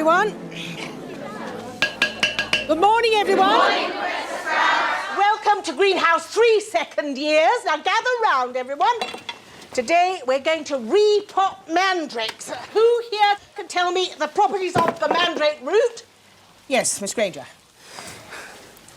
everyone. Good morning, everyone. Good morning, Professor Sprout. Welcome to Greenhouse 3 second years. Now gather round, everyone. Today we're going to repot mandrakes. Who here can tell me the properties of the mandrake root? Yes, Miss Granger.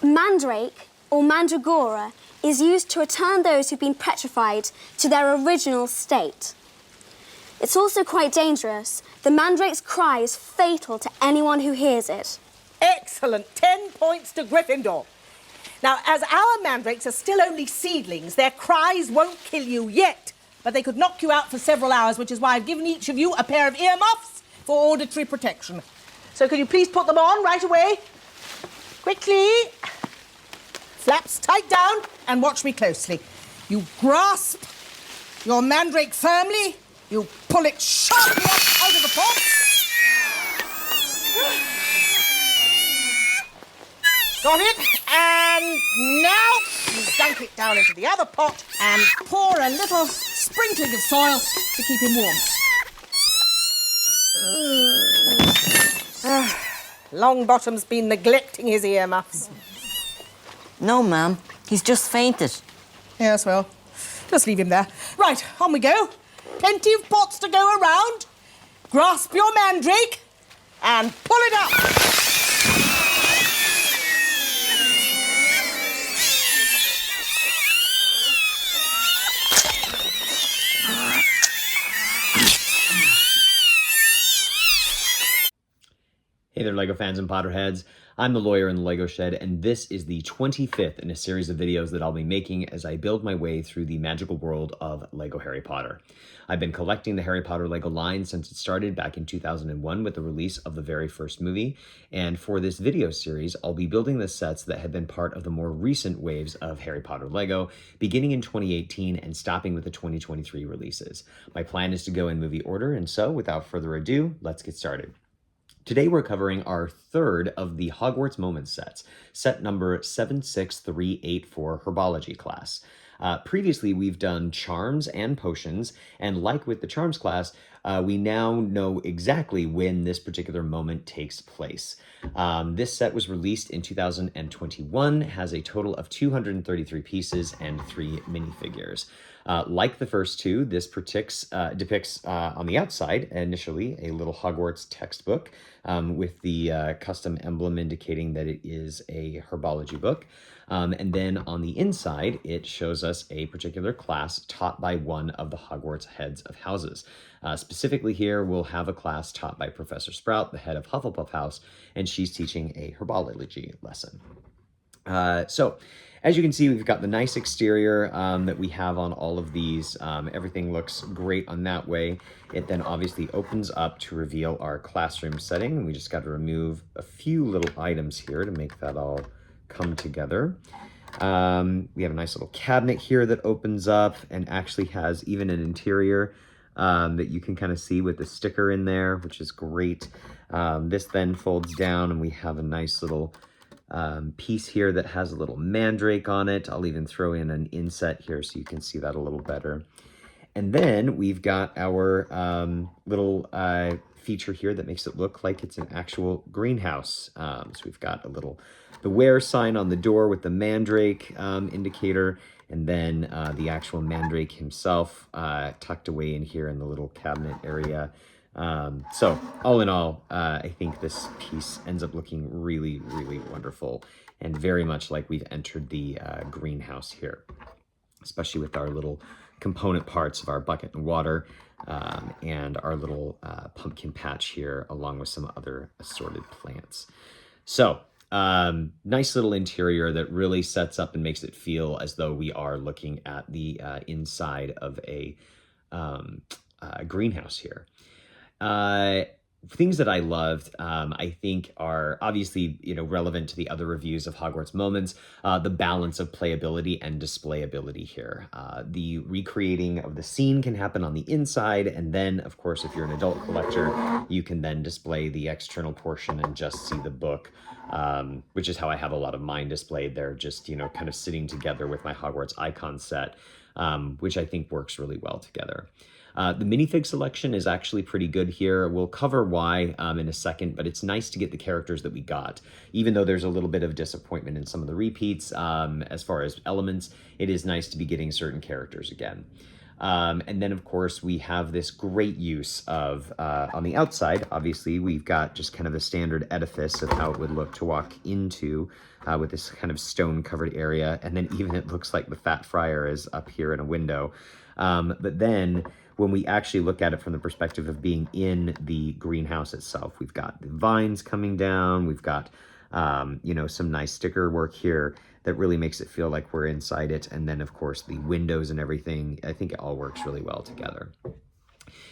Mandrake, or mandragora, is used to return those who've been petrified to their original state. It's also quite dangerous. The mandrake's cry is fatal to anyone who hears it. Excellent. 10 points to Gryffindor. Now, as our mandrakes are still only seedlings, their cries won't kill you yet, but they could knock you out for several hours, which is why I've given each of you a pair of earmuffs for auditory protection. So could you please put them on right away? Quickly. Flaps tight down and watch me closely. You grasp your mandrake firmly. You pull it sharply up out of the pot. Got it? And now you dunk it down into the other pot and pour a little sprinkling of soil to keep him warm. Longbottom's been neglecting his earmuffs. No, ma'am. He's just fainted. Yes, well, just leave him there. Right, on we go. Plenty of pots to go around. Grasp your mandrake and pull it up. Hey there, LEGO fans and Potterheads. I'm the lawyer in the LEGO Shed, and this is the 25th in a series of videos that I'll be making as I build my way through the magical world of LEGO Harry Potter. I've been collecting the Harry Potter LEGO line since it started back in 2001 with the release of the very first movie, and for this video series, I'll be building the sets that have been part of the more recent waves of Harry Potter LEGO, beginning in 2018 and stopping with the 2023 releases. My plan is to go in movie order, and so, without further ado, let's get started. Today we're covering our third of the Hogwarts Moments sets, set number 76384 Herbology class. Previously we've done charms and potions, and like with the charms class, we now know exactly when this particular moment takes place. This set was released in 2021, has a total of 233 pieces and 3 minifigures. Like the first two, this depicts on the outside, initially, a little Hogwarts textbook with the custom emblem indicating that it is a herbology book. And then on the inside, it shows us a particular class taught by one of the Hogwarts heads of houses. Specifically here, we'll have a class taught by Professor Sprout, the head of Hufflepuff House, and she's teaching a herbology lesson. So, as you can see, we've got the nice exterior that we have on all of these. Everything looks great on that way. It then obviously opens up to reveal our classroom setting. We just got to remove a few little items here to make that all come together. We have a nice little cabinet here that opens up and actually has even an interior that you can kind of see with the sticker in there, which is great. This then folds down and we have a nice little piece here that has a little mandrake on it. I'll even throw in an inset here so you can see that a little better. And then we've got our little feature here that makes it look like it's an actual greenhouse. So we've got the where sign on the door with the mandrake indicator, and then the actual mandrake himself tucked away in here in the little cabinet area. So all in all, I think this piece ends up looking really, really wonderful and very much like we've entered the greenhouse here, especially with our little component parts of our bucket and water and our little pumpkin patch here, along with some other assorted plants. So nice little interior that really sets up and makes it feel as though we are looking at the inside of a greenhouse here. Things that I loved, I think are obviously, relevant to the other reviews of Hogwarts Moments, the balance of playability and displayability here. The recreating of the scene can happen on the inside, and then, of course, if you're an adult collector, you can then display the external portion and just see the book, which is how I have a lot of mine displayed. They're just, kind of sitting together with my Hogwarts icon set, which I think works really well together. The minifig selection is actually pretty good here. We'll cover why in a second, but it's nice to get the characters that we got. Even though there's a little bit of disappointment in some of the repeats as far as elements, it is nice to be getting certain characters again. And then, of course, we have this great use of, on the outside, obviously, we've got just kind of a standard edifice of how it would look to walk into with this kind of stone-covered area. And then even it looks like the Fat Friar is up here in a window. But then when we actually look at it from the perspective of being in the greenhouse itself, we've got the vines coming down, we've got, some nice sticker work here that really makes it feel like we're inside it. And then, of course, the windows and everything, I think it all works really well together.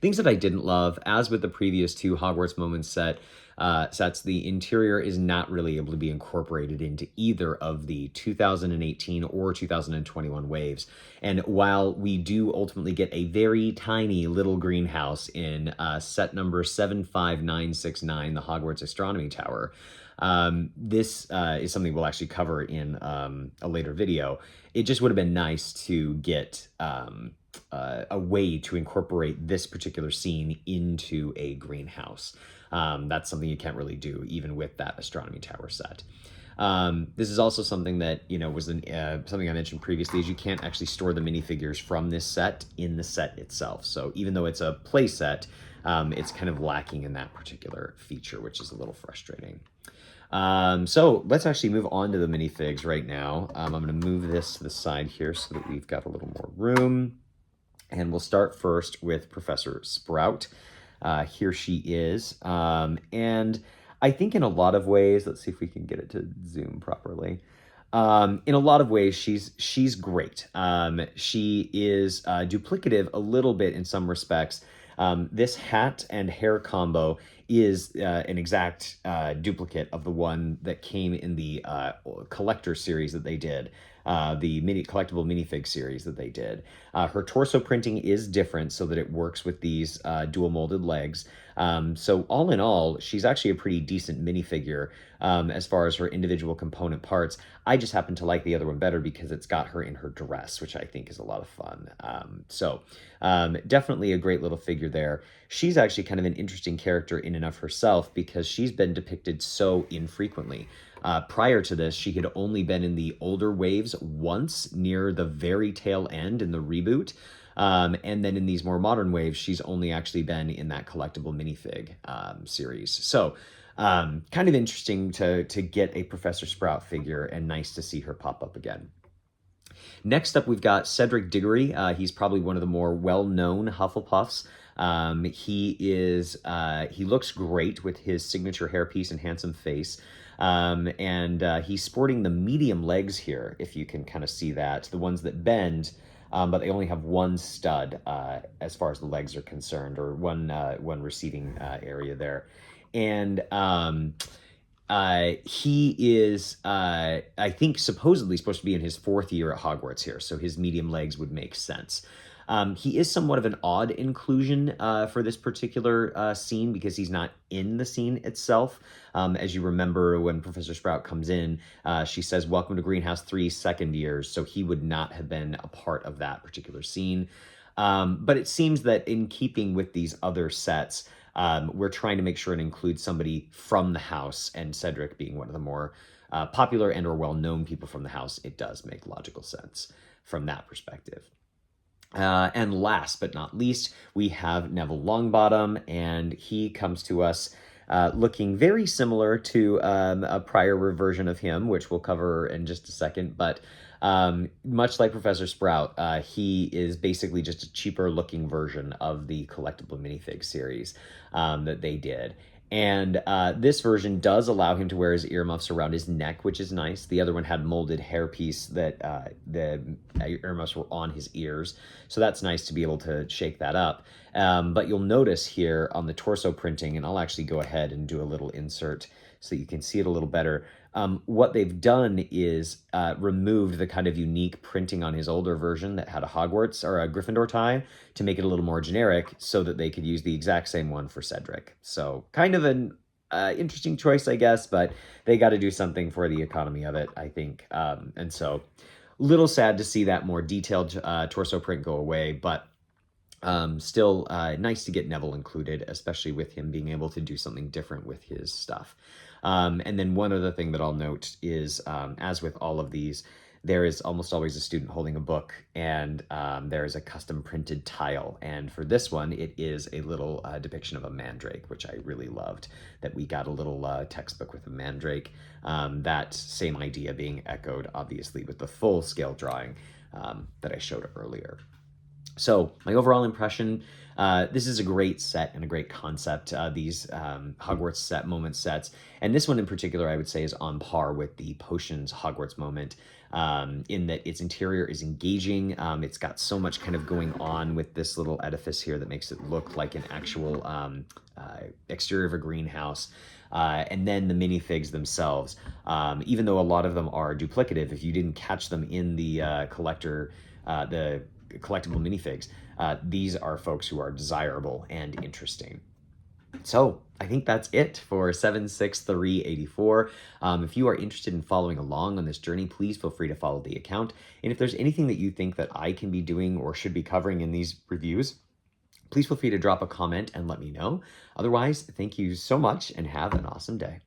Things that I didn't love, as with the previous two Hogwarts Moments sets, the interior is not really able to be incorporated into either of the 2018 or 2021 waves. And while we do ultimately get a very tiny little greenhouse in set number 75969, the Hogwarts Astronomy Tower, this is something we'll actually cover in a later video. It just would have been nice to get a way to incorporate this particular scene into a greenhouse. That's something you can't really do even with that astronomy tower set. This is also something that, was something I mentioned previously, is you can't actually store the minifigures from this set in the set itself. So even though it's a play set, it's kind of lacking in that particular feature, which is a little frustrating. So let's actually move on to the minifigs right now. I'm going to move this to the side here so that we've got a little more room. And we'll start first with Professor Sprout. Here she is. And I think in a lot of ways, let's see if we can get it to zoom properly. In a lot of ways, she's great. She is duplicative a little bit in some respects. This hat and hair combo is an exact duplicate of the one that came in the collector series that they did, the collectible minifig series that they did. Her torso printing is different so that it works with these dual molded legs. So all in all, she's actually a pretty decent minifigure as far as her individual component parts. I just happen to like the other one better because it's got her in her dress, which I think is a lot of fun. Definitely a great little figure there. She's actually kind of an interesting character in and of herself because she's been depicted so infrequently. Prior to this, she had only been in the older waves once near the very tail end in the reboot. And then in these more modern waves, she's only actually been in that collectible minifig series. So kind of interesting to get a Professor Sprout figure and nice to see her pop up again. Next up, we've got Cedric Diggory. He's probably one of the more well-known Hufflepuffs. He looks great with his signature hairpiece and handsome face. He's sporting the medium legs here, if you can kind of see that. The ones that bend, but they only have one stud as far as the legs are concerned, or one receiving area there. And he is, I think, supposedly supposed to be in his 4th year at Hogwarts here, so his medium legs would make sense. He is somewhat of an odd inclusion for this particular scene because he's not in the scene itself. As you remember, when Professor Sprout comes in, she says, "Welcome to Greenhouse 3 second years," so he would not have been a part of that particular scene. But it seems that in keeping with these other sets, we're trying to make sure and include somebody from the house, and Cedric being one of the more popular and or well-known people from the house, it does make logical sense from that perspective. And last but not least, we have Neville Longbottom, and he comes to us looking very similar to a prior version of him, which we'll cover in just a second. But much like Professor Sprout, he is basically just a cheaper looking version of the collectible minifig series that they did. And this version does allow him to wear his earmuffs around his neck, which is nice. The other one had molded hairpiece that the earmuffs were on his ears. So that's nice to be able to shake that up. But you'll notice here on the torso printing, and I'll actually go ahead and do a little insert so that you can see it a little better. What they've done is removed the kind of unique printing on his older version that had a Hogwarts or a Gryffindor tie to make it a little more generic so that they could use the exact same one for Cedric. So kind of an interesting choice, I guess, but they got to do something for the economy of it, I think. And so a little sad to see that more detailed torso print go away, but Still nice to get Neville included, especially with him being able to do something different with his stuff. And then one other thing that I'll note is, as with all of these, there is almost always a student holding a book, and there is a custom printed tile. And for this one, it is a little depiction of a mandrake, which I really loved, that we got a little textbook with a mandrake. That same idea being echoed, obviously, with the full-scale drawing that I showed earlier. So my overall impression, this is a great set and a great concept, these Hogwarts set moment sets. And this one in particular, I would say, is on par with the Potions Hogwarts moment, in that its interior is engaging. It's got so much kind of going on with this little edifice here that makes it look like an actual exterior of a greenhouse. And then the minifigs themselves, even though a lot of them are duplicative, if you didn't catch them in the the collectible minifigs, these are folks who are desirable and interesting. So I think that's it for 76384. If you are interested in following along on this journey, please feel free to follow the account. And if there's anything that you think that I can be doing or should be covering in these reviews, please feel free to drop a comment and let me know. Otherwise, thank you so much and have an awesome day.